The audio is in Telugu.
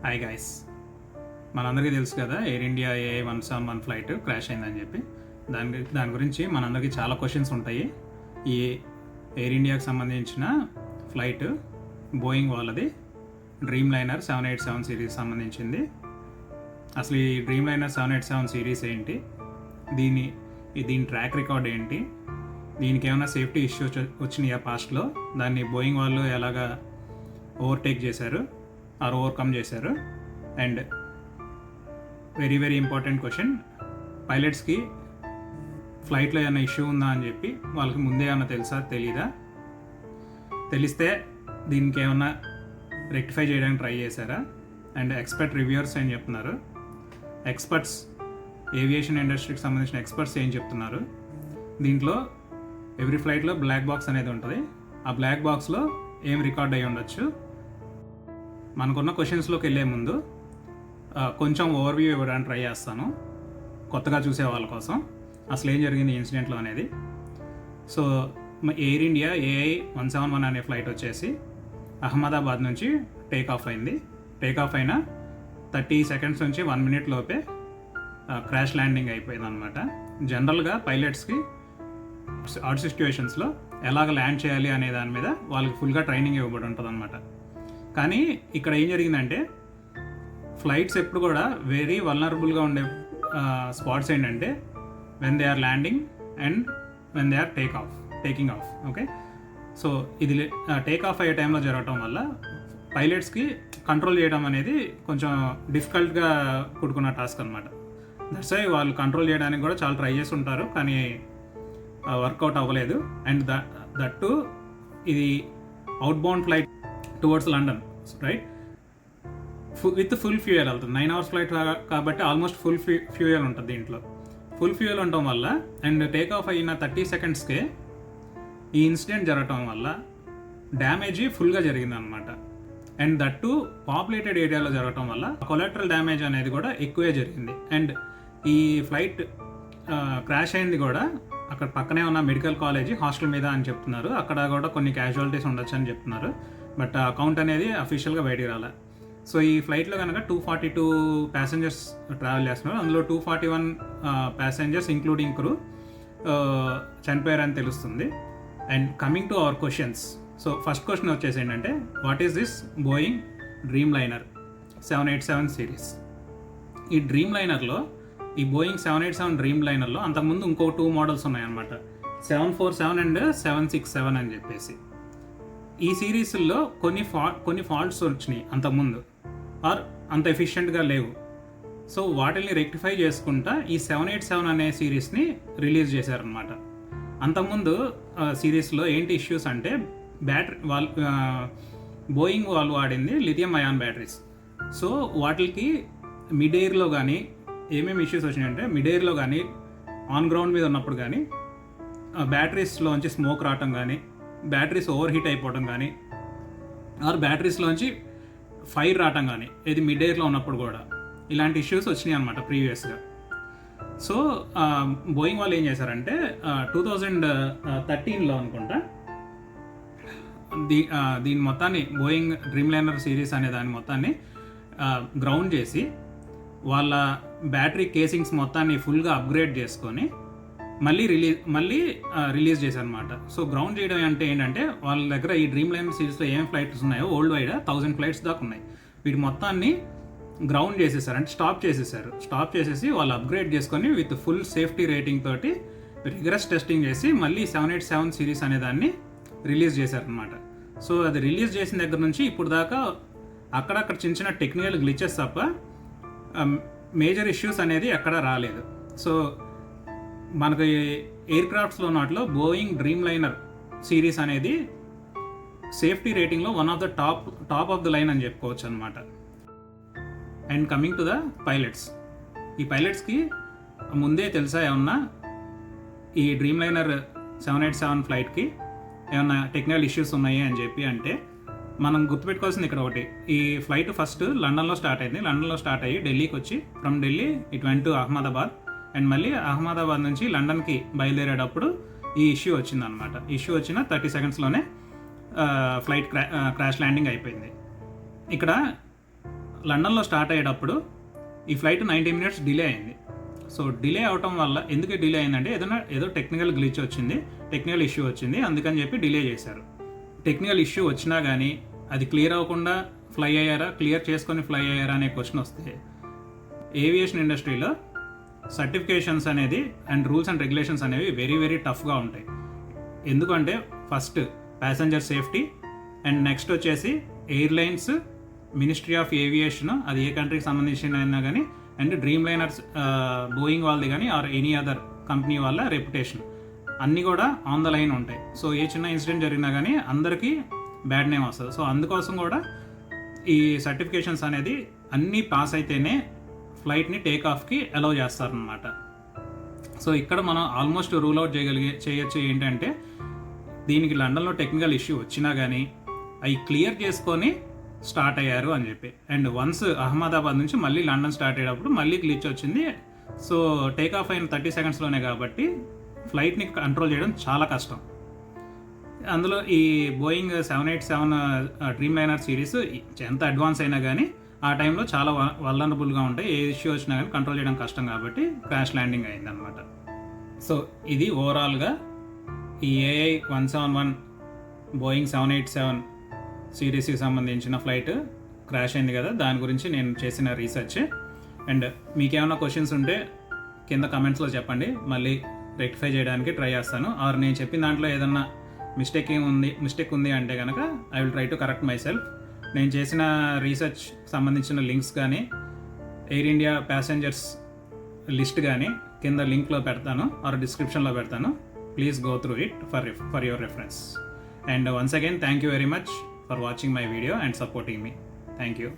హాయ్ గైస్, మనందరికీ తెలుసు కదా air India AA171 flight crash అయిందని చెప్పి. దాని గురించి మనందరికీ చాలా క్వశ్చన్స్ ఉంటాయి. ఈ ఎయిర్ ఇండియాకి సంబంధించిన ఫ్లైట్ బోయింగ్ వాళ్ళది డ్రీమ్ లైనర్ 787 సిరీస్ సంబంధించింది. అసలు ఈ డ్రీమ్ లైనర్ 787 సిరీస్ ఏంటి, దీని ట్రాక్ రికార్డ్ ఏంటి, దీనికి ఏమైనా సేఫ్టీ ఇష్యూస్ వచ్చినాయా పాస్ట్లో, దాన్ని బోయింగ్ వాళ్ళు ఎలాగా ఓవర్టేక్ చేశారు ఆర్ ఓవర్కమ్ చేశారు. And very very important question, పైలట్స్కి ఫ్లైట్లో ఏమైనా ఇష్యూ ఉందా అని చెప్పి వాళ్ళకి ముందే ఏమైనా తెలుసా తెలీదా, తెలిస్తే దీనికి ఏమైనా రెక్టిఫై చేయడానికి ట్రై చేశారా. అండ్ ఎక్స్పర్ట్ రివ్యూవర్స్ ఏం చెప్తున్నారు, ఎక్స్పర్ట్స్ ఏవియేషన్ ఇండస్ట్రీకి సంబంధించిన ఎక్స్పర్ట్స్ ఏం చెప్తున్నారు. దీంట్లో ఎవ్రీ ఫ్లైట్లో బ్లాక్ బాక్స్ అనేది ఉంటుంది. ఆ బ్లాక్ బాక్స్లో ఏం రికార్డ్ అయ్యి ఉండొచ్చు. మనకున్న క్వశ్చన్స్లోకి వెళ్ళే ముందు కొంచెం ఓవర్వ్యూ ఇవ్వడానికి ట్రై చేస్తాను కొత్తగా చూసే వాళ్ళ కోసం, అసలు ఏం జరిగింది ఈ ఇన్సిడెంట్లో అనేది. సో ఎయిర్ ఇండియా AA171 అనే ఫ్లైట్ వచ్చేసి అహ్మదాబాద్ నుంచి టేక్ ఆఫ్ అయింది. టేక్ ఆఫ్ అయిన 30 సెకండ్స్ నుంచి 1 మినిట్ లోపే క్రాష్ ల్యాండింగ్ అయిపోయింది అనమాట. జనరల్గా పైలట్స్కి ఆడ్ సిచ్యువేషన్స్లో ఎలాగ ల్యాండ్ చేయాలి అనే దాని మీద వాళ్ళకి ఫుల్గా ట్రైనింగ్ ఇవ్వబడి ఉంటుంది అనమాట. కానీ ఇక్కడ ఏం జరిగిందంటే, ఫ్లైట్స్ ఎప్పుడు కూడా వెరీ వల్నరబుల్గా ఉండే స్పాట్స్ ఏంటంటే when they are landing and when they are taking off. Okay, so ఇది టేక్ ఆఫ్ అయ్యే టైంలో జరగటం వల్ల పైలట్స్కి కంట్రోల్ చేయడం అనేది కొంచెం డిఫికల్ట్గా కూడుకున్న టాస్క్ అనమాట. దట్స్ వై వాళ్ళు కంట్రోల్ చేయడానికి కూడా చాలా ట్రై చేసి ఉంటారు, కానీ వర్కౌట్ అవ్వలేదు. అండ్ దట్టు ఇది out bound flight towards London, right, with full fuel వెళ్తుంది. 9 hours ఫ్లైట్ కాబట్టి ఆల్మోస్ట్ ఫుల్ ఫ్యూయల్ ఉంటుంది దీంట్లో. ఫుల్ ఫ్యూయల్ ఉండటం వల్ల అండ్ టేక్ ఆఫ్ అయిన 30 సెకండ్స్కే ఈ ఇన్సిడెంట్ జరగటం వల్ల డ్యామేజ్ ఫుల్గా జరిగిందనమాట. అండ్ దట్టు పాపులేటెడ్ ఏరియాలో జరగటం వల్ల కొలాటరల్ డ్యామేజ్ అనేది కూడా ఎక్కువే జరిగింది. అండ్ ఈ ఫ్లైట్ క్రాష్ అయింది కూడా అక్కడ పక్కనే ఉన్న మెడికల్ కాలేజీ హాస్టల్ మీద అని చెప్తున్నారు. అక్కడ కూడా కొన్ని క్యాజువాలిటీస్ ఉండొచ్చు అని చెప్తున్నారు, బట్ అకౌంట్ అనేది అఫీషియల్గా బయటికి రాలే. సో ఈ ఫ్లైట్లో కనుక 242 ప్యాసింజర్స్ ట్రావెల్ చేస్తున్నారు. అందులో 241 ప్యాసింజర్స్ ఇంక్లూడింగ్ క్రూ చనిపోయారని తెలుస్తుంది. And coming to our questions, so first question వచ్చేసి ఏంటంటే, what is this Boeing dream liner 787 series? ఈ డ్రీమ్ లైనర్లో, ఈ బోయింగ్ 787 డ్రీమ్ లైనర్లో అంతకుముందు ఇంకో 2 మోడల్స్ ఉన్నాయన్నమాట, 747 అండ్ 767 అని చెప్పేసి. ఈ సిరీస్లో కొన్ని ఫాల్ట్స్ వచ్చినాయి అంతకుముందు, ఆర్ అంత ఎఫిషియెంట్గా లేవు. సో వాటిని రెక్టిఫై చేసుకుంటా ఈ 787 అనే సిరీస్ని రిలీజ్ చేశారనమాట. అంతకుముందు సిరీస్లో ఏంటి ఇష్యూస్ అంటే, బోయింగ్ వాళ్ళు వాడింది లిథియం అయాన్ బ్యాటరీస్. సో వాటికి మిడ్ ఎయిర్లో కానీ ఏమేమి ఇష్యూస్ వచ్చినాయంటే, మిడ్ ఎయిర్లో కానీ ఆన్ గ్రౌండ్ మీద ఉన్నప్పుడు కానీ బ్యాటరీస్లోంచి స్మోక్ రావటం కానీ, బ్యాటరీస్ ఓవర్ హీట్ అయిపోవడం కానీ, ఆర్ బ్యాటరీస్లోంచి ఫైర్ రావటం కానీ, ఇది మిడ్ ఎయిర్లో ఉన్నప్పుడు కూడా ఇలాంటి ఇష్యూస్ వచ్చినాయి అనమాట ప్రీవియస్గా. సో బోయింగ్ వాళ్ళు ఏం చేశారంటే 2013లో అనుకుంటా దీని మొత్తాన్ని, బోయింగ్ డ్రీమ్ లైనర్ సిరీస్ అనే దాని మొత్తాన్ని గ్రౌండ్ చేసి వాళ్ళ బ్యాటరీ కేసింగ్స్ మొత్తాన్ని ఫుల్గా అప్గ్రేడ్ చేసుకొని మళ్ళీ రిలీజ్ చేశారనమాట. సో గ్రౌండ్ చేయడం అంటే ఏంటంటే, వాళ్ళ దగ్గర ఈ డ్రీమ్ లైనర్ సిరీస్లో ఏమేమి ఫ్లైట్స్ ఉన్నాయో వరల్డ్ వైడ్ 1000 ఫ్లైట్స్ దాకా ఉన్నాయి. వీటి మొత్తాన్ని గ్రౌండ్ చేసేసారు, అంటే స్టాప్ చేసేసి వాళ్ళు అప్గ్రేడ్ చేసుకొని విత్ ఫుల్ సేఫ్టీ రేటింగ్ తోటి రిగరస్ టెస్టింగ్ చేసి మళ్ళీ 787 సిరీస్ అనే దాన్ని రిలీజ్ చేశారనమాట. సో అది రిలీజ్ చేసిన దగ్గర నుంచి ఇప్పుడు దాకా అక్కడక్కడ చిన్న చిన్న టెక్నికల్ గ్లిచెస్ తప్ప మేజర్ ఇష్యూస్ అనేది ఎక్కడా రాలేదు. సో మనకి ఎయిర్ క్రాఫ్ట్స్లో నాట్లో బోయింగ్ డ్రీమ్ లైనర్ సిరీస్ అనేది సేఫ్టీ రేటింగ్లో one of the top of the line అని చెప్పుకోవచ్చు అనమాట. And coming to the pilots, ఈ పైలట్స్కి ముందే తెలుసా ఏమన్నా ఈ డ్రీమ్ లైనర్ 787 ఫ్లైట్కి ఏమన్నా టెక్నికల్ ఇష్యూస్ ఉన్నాయి అని చెప్పి అంటే, మనం గుర్తుపెట్టుకోవాల్సింది ఇక్కడ ఒకటి, ఈ ఫ్లైట్ ఫస్ట్ లండన్లో స్టార్ట్ అయింది. లండన్లో స్టార్ట్ అయ్యి ఢిల్లీకి వచ్చి, from Delhi it went to Ahmedabad, and మళ్ళీ అహ్మదాబాద్ నుంచి లండన్కి బయలుదేరేటప్పుడు ఈ ఇష్యూ వచ్చిందనమాట. ఇష్యూ వచ్చిన 30 సెకండ్స్లోనే ఫ్లైట్ క్రాష్ ల్యాండింగ్ అయిపోయింది. ఇక్కడ లండన్లో స్టార్ట్ అయ్యేటప్పుడు ఈ ఫ్లైట్ 90 మినిట్స్ డిలే అయింది. సో డిలే అవటం వల్ల ఎందుకు డిలే అయిందంటే ఏదో టెక్నికల్ గ్లిచ్ వచ్చింది, టెక్నికల్ ఇష్యూ వచ్చింది, అందుకని చెప్పి డిలే చేశారు. టెక్నికల్ ఇష్యూ వచ్చినా కానీ అది క్లియర్ అవ్వకుండా ఫ్లై అయ్యారా, క్లియర్ చేసుకొని ఫ్లై అయ్యారా అనే క్వశ్చన్ వస్తే ఏవియేషన్ ఇండస్ట్రీలో సర్టిఫికేషన్స్ అనేది అండ్ రూల్స్ అండ్ రెగ్యులేషన్స్ అనేవి వెరీ వెరీ టఫ్గా ఉంటాయి. ఎందుకంటే first passenger safety and next వచ్చేసి ఎయిర్లైన్స్, మినిస్ట్రీ ఆఫ్ ఏవియేషన్, అది ఏ కంట్రీకి సంబంధించిన అయినా కానీ, అండ్ డ్రీమ్ లైనర్స్ బోయింగ్ వాళ్ళది కానీ ఆర్ ఎనీ అదర్ కంపెనీ వాళ్ళ రెప్యుటేషన్ అన్నీ కూడా ఆన్ ద లైన్ ఉంటాయి. సో ఏ చిన్న ఇన్సిడెంట్ జరిగినా కానీ అందరికీ బ్యాడ్ నేమ్ వస్తుంది. సో అందుకోసం కూడా ఈ సర్టిఫికేషన్స్ అనేది అన్నీ పాస్ అయితేనే ఫ్లైట్ని టేక్ ఆఫ్కి అలౌ చేస్తారనమాట. సో ఇక్కడ మనం ఆల్మోస్ట్ రూల్ అవుట్ చేయొచ్చు ఏంటంటే దీనికి లండన్లో టెక్నికల్ ఇష్యూ వచ్చినా కానీ అవి క్లియర్ చేసుకొని స్టార్ట్ అయ్యారు అని చెప్పి. అండ్ వన్స్ అహ్మదాబాద్ నుంచి మళ్ళీ లండన్ స్టార్ట్ అయ్యేటప్పుడు మళ్ళీ గ్లిచ్ వచ్చింది. సో టేక్ ఆఫ్ అయిన 30 సెకండ్స్లోనే కాబట్టి ఫ్లైట్ని కంట్రోల్ చేయడం చాలా కష్టం. అందులో ఈ బోయింగ్ 787 డ్రీమ్ లైనర్ సిరీస్ ఎంత అడ్వాన్స్ అయినా కానీ ఆ టైంలో చాలా వల్నరబుల్గా ఉంటాయి. ఏ ఇష్యూ వచ్చినా కానీ కంట్రోల్ చేయడం కష్టం కాబట్టి క్రాష్ ల్యాండింగ్ అయిందనమాట. సో ఇది ఓవరాల్గా ఈ AI 171 బోయింగ్ 787 సిరీస్కి సంబంధించిన ఫ్లైట్ క్రాష్ అయింది కదా, దాని గురించి నేను చేసిన రీసెర్చ్. అండ్ మీకేమైనా క్వశ్చన్స్ ఉంటే కింద కమెంట్స్లో చెప్పండి, మళ్ళీ రెక్టిఫై చేయడానికి ట్రై చేస్తాను. ఆర్ నేను చెప్పిన దాంట్లో ఏదన్నా మిస్టేక్ ఉంది అంటే కనుక I will try to correct my self. నేను చేసిన రీసెర్చ్ సంబంధించిన లింక్స్ కానీ ఎయిర్ ఇండియా ప్యాసెంజర్స్ లిస్ట్ కానీ కింద లింక్లో పెడతాను ఆర్ డిస్క్రిప్షన్లో పెడతాను. Please go through it for your reference. And once again, thank you very much for watching my video and supporting me. Thank you.